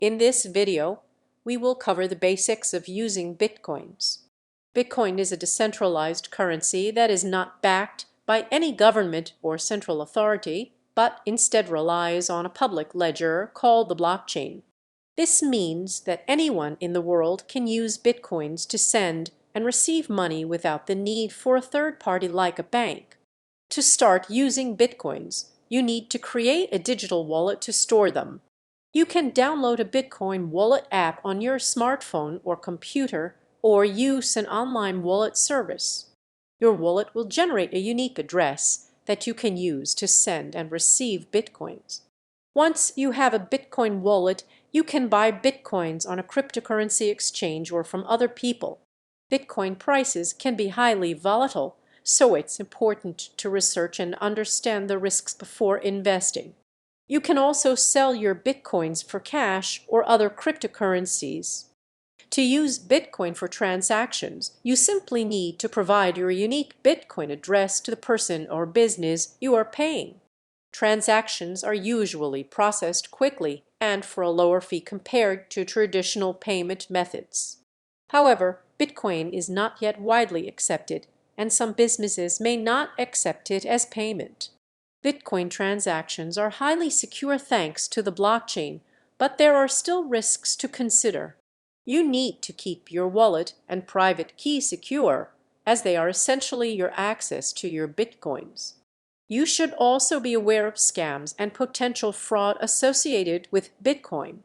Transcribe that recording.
In this video, we will cover the basics of using Bitcoins. Bitcoin is a decentralized currency that is not backed by any government or central authority, but instead relies on a public ledger called the blockchain. This means that anyone in the world can use Bitcoins to send and receive money without the need for a third party like a bank. To start using Bitcoins, you need to create a digital wallet to store them. You can download a Bitcoin wallet app on your smartphone or computer or use an online wallet service. Your wallet will generate a unique address that you can use to send and receive Bitcoins. Once you have a Bitcoin wallet, you can buy Bitcoins on a cryptocurrency exchange or from other people. Bitcoin prices can be highly volatile, so it's important to research and understand the risks before investing. You can also sell your Bitcoins for cash or other cryptocurrencies. To use Bitcoin for transactions, you simply need to provide your unique Bitcoin address to the person or business you are paying. Transactions are usually processed quickly and for a lower fee compared to traditional payment methods. However, Bitcoin is not yet widely accepted, and some businesses may not accept it as payment. Bitcoin transactions are highly secure thanks to the blockchain, but there are still risks to consider. You need to keep your wallet and private key secure, as they are essentially your access to your Bitcoins. You should also be aware of scams and potential fraud associated with Bitcoin.